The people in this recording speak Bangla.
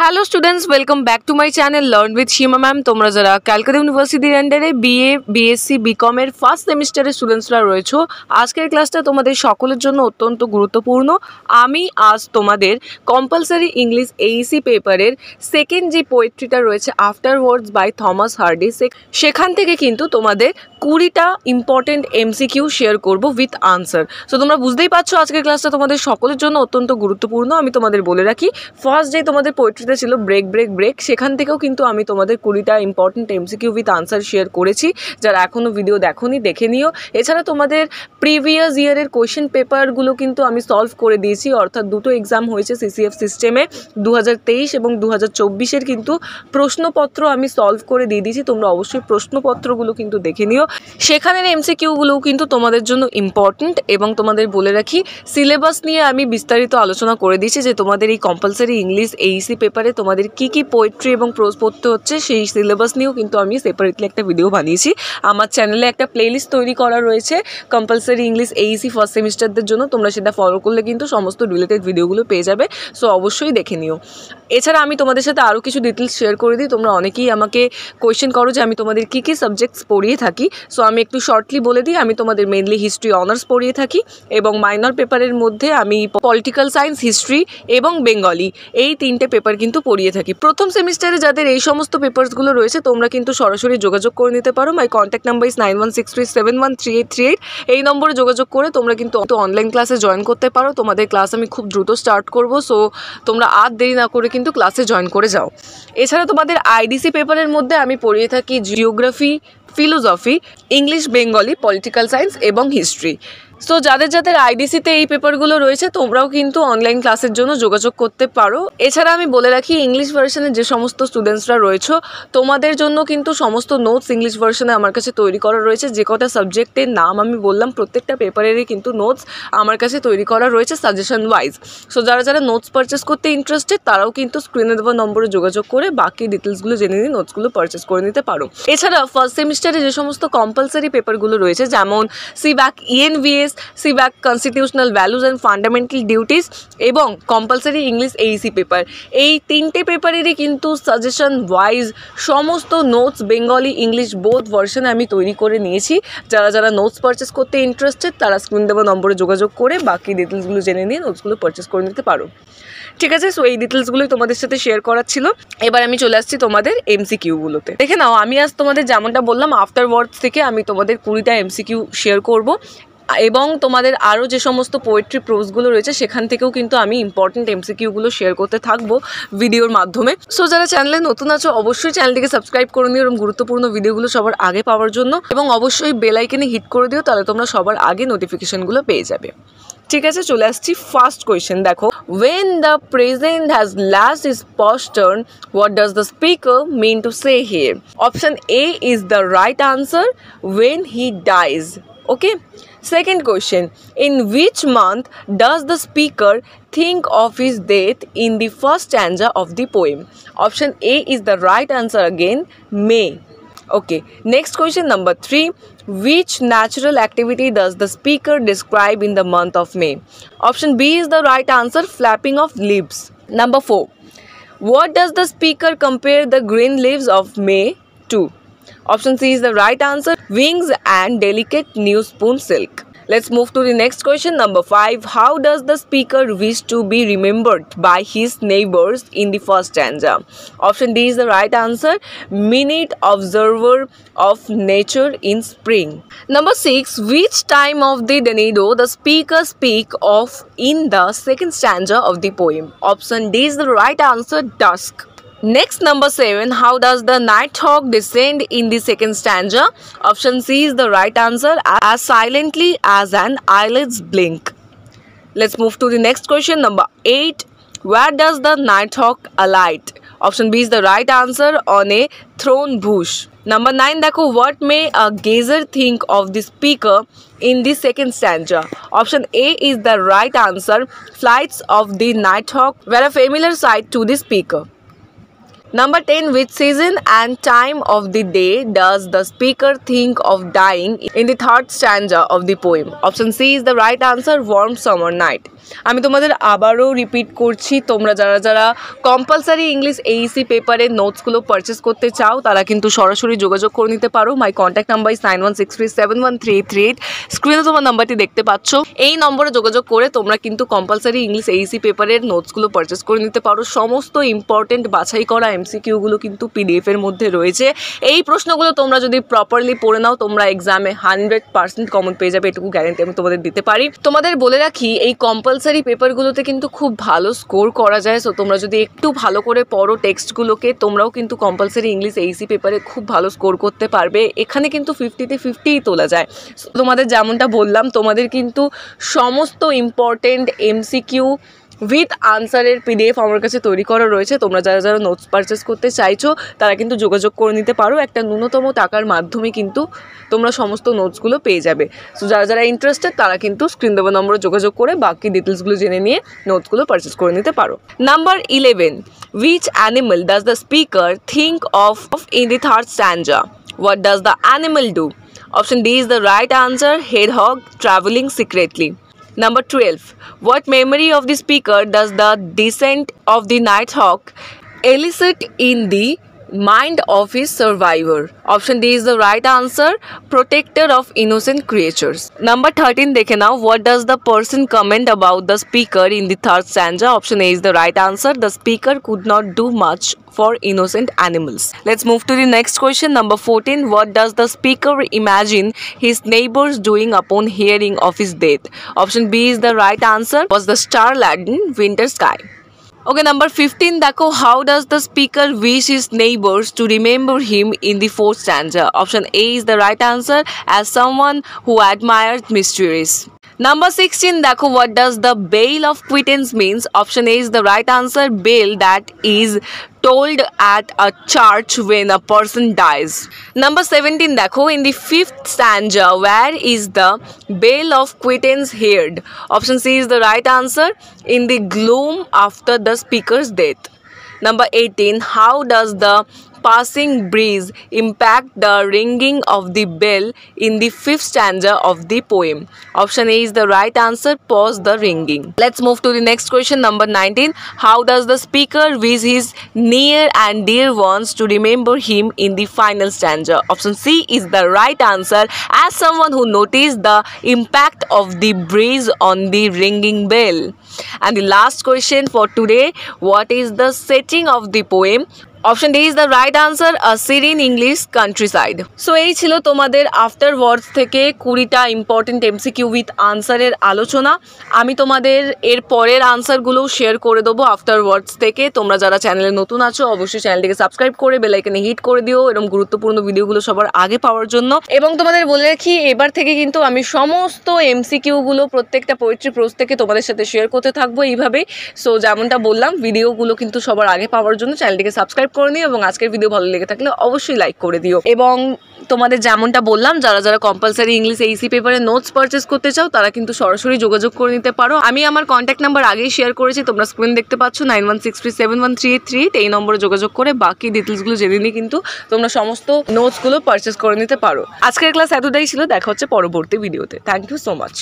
Hello students, welcome back to my channel learn with Seema ma'am. তোমরা যারা ক্যালকাটা ইউনিভার্সিটির আন্ডারে বিএ বিএসসি বিকমের ফার্স্ট সেমিস্টারের স্টুডেন্টসরা রয়েছো, আজকের ক্লাসটা তোমাদের সকলের জন্য অত্যন্ত গুরুত্বপূর্ণ। আমি আজ তোমাদের কম্পালসারি ইংলিশ এইসি পেপারের সেকেন্ড যে পোয়েট্রিটা রয়েছে afterwards by Thomas Hardy, সেখান থেকে কিন্তু তোমাদের 20টা ইম্পর্টেন্ট এমসিকিউ শেয়ার করব উইথ আনসার। সো তোমরা বুঝতেই পারছো আজকের ক্লাসটা তোমাদের সকলের জন্য অত্যন্ত গুরুত্বপূর্ণ। আমি তোমাদের বলে রাখি, ফার্স্ট যে তোমাদের পোয়েট্রিতে ছিল ব্রেক ব্রেক ব্রেক, সেখান থেকেও কিন্তু আমি তোমাদের 20টা important MCQ with answer share করেছি। যারা এখনও ভিডিও দেখোনি দেখে নিও। এছাড়া তোমাদের প্রিভিয়াস ইয়ারের কোয়েশ্চেন পেপারগুলো কিন্তু আমি সলভ করে দিয়েছি, অর্থাৎ দুটো এক্সাম হয়েছে সিসিএফ সিস্টেমে 2023 এবং 2024-এর কিন্তু প্রশ্নপত্র আমি সলভ করে দিয়ে দিয়েছি। তোমরা অবশ্যই প্রশ্নপত্রগুলো কিন্তু দেখে নিও। সেখানের এমসিকিউগুলোও কিন্তু তোমাদের জন্য ইম্পর্টেন্ট। এবং তোমাদের বলে রাখি, সিলেবাস নিয়ে আমি বিস্তারিত আলোচনা করে দিয়েছি যে তোমাদের এই কম্পালসারি ইংলিশ এইসি পেপারে তোমাদের কি কি পোয়েট্রি এবং প্রোজ পড়তে হচ্ছে, সেই সিলেবাস নিয়েও কিন্তু আমি সেপারেটলি একটা ভিডিও বানিয়েছি। আমার চ্যানেলে একটা প্লেলিস্ট তৈরি করা রয়েছে কম্পালসারি ইংলিশ এইসি ফার্স্ট সেমিস্টারদের জন্য। তোমরা সেটা ফলো করলে কিন্তু সমস্ত রিলেটেড ভিডিওগুলো পেয়ে যাবে। সো অবশ্যই দেখে নিও। এছাড়া আমি তোমাদের সাথে আরও কিছু ডিটেলস শেয়ার করে দিই। তোমরা অনেকেই আমাকে কোয়েশ্চেন করো যে আমি তোমাদের কী কী সাবজেক্টস পড়িয়ে থাকি। সো আমি একটু শর্টলি বলে দিই, আমি তোমাদের মেনলি হিস্ট্রি অনার্স পড়িয়ে থাকি এবং মাইনর পেপারের মধ্যে আমি পলিটিক্যাল সায়েন্স, হিস্ট্রি এবং বেঙ্গলি এই 3টে পেপার কিন্তু পড়িয়ে থাকি। প্রথম সেমিস্টারে যাদের এই সমস্ত পেপারসগুলো রয়েছে তোমরা কিন্তু সরাসরি যোগাযোগ করে নিতে পারো। মাই কন্ট্যাক্ট নাম্বার ইজ 9163713838। এই নম্বরে যোগাযোগ করে তোমরা কিন্তু অনলাইন ক্লাসে জয়েন করতে পারো। তোমাদের ক্লাস আমি খুব দ্রুত স্টার্ট করব। সো তোমরা আর দেরি না করে কিন্তু ক্লাসে জয়েন করে যাও। এছাড়া তোমাদের আইডিসি পেপারের মধ্যে আমি পড়িয়ে থাকি geography, philosophy, English, Bengali, political science এবং হিস্ট্রি। সো যাদের যাদের আইডিসিতে এই পেপারগুলো রয়েছে তোমরাও কিন্তু অনলাইন ক্লাসের জন্য যোগাযোগ করতে পারো। এছাড়া আমি বলে রাখি, ইংলিশ ভার্সনে যে সমস্ত স্টুডেন্টসরা রয়েছে তোমাদের জন্য কিন্তু সমস্ত নোটস ইংলিশ ভার্সনে আমার কাছে তৈরি করা রয়েছে। যে কটা সাবজেক্টের নাম আমি বললাম প্রত্যেকটা পেপারেরই কিন্তু নোটস আমার কাছে তৈরি করা রয়েছে সাজেশন ওয়াইজ। সো যারা যারা নোটস পারচেস করতে ইন্টারেস্টেড তারাও কিন্তু স্ক্রিনে দেওয়া নম্বরে যোগাযোগ করে বাকি ডিটেলসগুলো জেনে নিয়ে নোটসগুলো পারচেস করে নিতে পারো। এছাড়া ফার্স্ট সেমিস্টারে যে সমস্ত কম্পালসারি পেপারগুলো রয়েছে, যেমন সিব্যাক ইএনভিএস, সিব্যাক constitutional values and fundamental duties এবং কম্পালসারি ইংলিশ এইসি পেপার, এই 3টে পেপারেরই কিন্তু সাজেশন ওয়াইজ সমস্ত নোটস বেঙ্গলি ইংলিশ বোথ ভার্সনে আমি তৈরি করে নিয়েছি। যারা যারা নোটস পারচেস করতে ইন্টারেস্টেড তারা স্ক্রিন দেওয়া নম্বরে যোগাযোগ করে বাকি ডিটেলসগুলো জেনে নিয়ে নোটসগুলো পারচেস করে নিতে পারো। ঠিক আছে, সো এই ডিটেলসগুলোই তোমাদের সাথে শেয়ার করার ছিল। এবার আমি চলে আসছি তোমাদের এমসিকিউগুলোতে। দেখে নাও, আমি আজ তোমাদের যেমনটা বললাম আফটার ওয়ার্ডস থেকে আমি তোমাদের 20টা এমসিকিউ শেয়ার করব এবং তোমাদের আরও যে সমস্ত পোয়েট্রি প্রোজগুলো রয়েছে সেখান থেকেও কিন্তু আমি ইম্পর্টেন্ট এমসিকিউগুলো শেয়ার করতে থাকবো ভিডিওর মাধ্যমে। সো যারা চ্যানেলে নতুন আছো অবশ্যই চ্যানেলটিকে সাবস্ক্রাইব করে নিও এবং গুরুত্বপূর্ণ ভিডিওগুলো সবার আগে পাওয়ার জন্য, এবং অবশ্যই বেল আইকনে হিট করে দিও, তাহলে তোমরা সবার আগে নোটিফিকেশনগুলো পেয়ে যাবে। ঠিক আছে, চলে আসছি ফার্স্ট কোয়েশ্চেন। দেখো, when the president has last his postern, what does the speaker mean to say here? Option A is the right answer, when he dies. Okay. Second question, in which month does the speaker think of his death in the first stanza of the poem? Option A is the right answer again, May. Okay, next question number 3, which natural activity does the speaker describe in the month of May? Option B is the right answer, flapping of leaves. Number 4, what does the speaker compare the green leaves of May to? Option C is the right answer, wings and delicate new spoon silk. Let's move to the next question, number 5. How does the speaker wish to be remembered by his neighbors in the first stanza? Option D is the right answer, minute observer of nature in spring. Number 6. Which time of the Danado the speaker speak of in the second stanza of the poem? Option D is the right answer, dusk. Next, number 7. How does the nighthawk descend in the second stanza? Option C is the right answer, as silently as an eyelid's blink. Let's move to the next question, number 8. Where does the nighthawk alight? Option B is the right answer, on a thorn bush. Number 9. Dekho, what may a gazer think of the speaker in the second stanza? Option A is the right answer, flights of the nighthawk were a familiar sight to the speaker. Number 10. Which season and time of the day does the speaker think of dying in the third stanza of the poem? Option C is the right answer, warm summer night. আমি তোমাদের আবারও রিপিট করছি, তোমরা যারা যারা কম্পালসারি ইংলিশ এইসি পেপারের নোটসগুলো পারচেস করতে চাও তারা কিন্তু সরাসরি যোগাযোগ করে নিতে পারো। মাই কন্ট্যাক্ট নাম্বার ইজ 9163711338। স্ক্রিনে তোমার নাম্বারটি দেখতে পাচ্ছ, এই নম্বরে যোগাযোগ করে তোমরা কিন্তু কম্পালসারি ইংলিশ এইসি পেপারের নোটসগুলো পারচেস করে নিতে পারো। সমস্ত ইম্পর্টেন্ট বাছাই করা এমসিকিউগুলো কিন্তু পিডিএফের মধ্যে রয়েছে। এই প্রশ্নগুলো তোমরা যদি প্রপারলি পড়ে নাও তোমরা এক্সামে 100% কমন পেয়ে যাবে, এটুকু গ্যারেন্টি আমি তোমাদের দিতে পারি। তোমাদের বলে রাখি, এই কম্পালসারি পেপারগুলোতে কিন্তু খুব ভালো স্কোর করা যায়। সো তোমরা যদি একটু ভালো করে পড়ো টেক্সটগুলোকে, তোমরাও কিন্তু কম্পালসারি ইংলিশ এইসি পেপারে খুব ভালো স্কোর করতে পারবে। এখানে কিন্তু 50-তে 50ই তোলা যায়। তোমাদের যেমনটা বললাম, তোমাদের কিন্তু সমস্ত ইম্পর্টেন্ট এমসিকিউ উইথ আনসারের পিডিএফ আমার কাছে তৈরি করা রয়েছে। তোমরা যারা যারা নোটস পারচেস করতে চাইছো তারা কিন্তু যোগাযোগ করে নিতে পারো। একটা ন্যূনতম টাকার মাধ্যমে কিন্তু তোমরা সমস্ত নোটসগুলো পেয়ে যাবে। সো যারা যারা ইন্টারেস্টেড তারা কিন্তু স্ক্রিন দেওয়া নম্বরে যোগাযোগ করে বাকি ডিটেলসগুলো জেনে নিয়ে নোটসগুলো পারচেস করে নিতে পারো। Number 11, which animal does the speaker think of in the third stanza? What does the animal do? Option D is the right answer, hedgehog traveling secretly. Number 12, what memory of the speaker does the descent of the nighthawk elicit in the mind of his survivor? Option D is the right answer, protector of innocent creatures. Number 13, dekhe now, what does the person comment about the speaker in the third stanza? Option A is the right answer, the speaker could not do much for innocent animals. Let's move to the next question. Number 14, what does the speaker imagine his neighbors doing upon hearing of his death? Option B is the right answer, was the star-laden winter sky. Okay, number 15, দেখো, how does the speaker wish his neighbors to remember him in the fourth stanza? Option A is the right answer, as someone who admires mysteries. Number 16, দেখো, what does the bail of quittance means? Option A is the right answer, bail that is told at a church when a person dies. Number 17, দেখো, in the fifth stanza, where is the bail of quittance heard? Option C is the right answer, in the gloom after the speaker's death. Number 18, how does the passing breeze impact the ringing of the bell in the fifth stanza of the poem? Option A is the right answer, pause the ringing. Let's move to the next question. Number 19, how does the speaker wish his near and dear ones to remember him in the final stanza? Option C is the right answer, as someone who noticed the impact of the breeze on the ringing bell. And the last question for today, what is the setting of the poem? Option D is the right answer, a serene English countryside. So এই ছিল তোমাদের আফটার ওয়ার্ডস থেকে 20টা ইম্পর্টেন্ট এমসিকিউ উইথ আনসারের আলোচনা। আমি তোমাদের এর পরের আনসারগুলো শেয়ার করে দেবো আফটার ওয়ার্ডস থেকে। তোমরা যারা চ্যানেলে নতুন আছো অবশ্যই চ্যানেলটিকে সাবস্ক্রাইব করে বেল আইকনে হিট করে দিও এরকম গুরুত্বপূর্ণ ভিডিওগুলো সবার আগে পাওয়ার জন্য। এবং তোমাদের বলে রাখি, এবার থেকে কিন্তু আমি সমস্ত এমসিকিউগুলো প্রত্যেকটা পোয়েট্রি প্রোজ থেকে তোমাদের সাথে শেয়ার করতে থাকবো এইভাবেই। সো যেমনটা বললাম, ভিডিওগুলো কিন্তু সবার আগে পাওয়ার জন্য চ্যানেলটিকে সাবস্ক্রাইব করে নিও এবং আজকের ভিডিও ভালো লেগে থাকলে অবশ্যই লাইক করে দিও। এবং তোমাদের যেমনটা বললাম, যারা যারা কম্পালসারি ইংলিশ এইসি পেপারে নোটস পারচেস করতে চাও তারা কিন্তু সরাসরি যোগাযোগ করে নিতে পারো। আমি আমার কন্ট্যাক্ট নাম্বার আগেই শেয়ার করেছি, তোমরা স্ক্রিন দেখতে পাচ্ছ 9163711338। এই নম্বরে যোগাযোগ করে বাকি ডিটেলসগুলো জেনে নিয়ে কিন্তু তোমরা সমস্ত নোটসগুলো পারচেস করে নিতে পারো। আজকের ক্লাস এতটাই ছিল, দেখা হচ্ছে পরবর্তী ভিডিওতে। Thank you so much.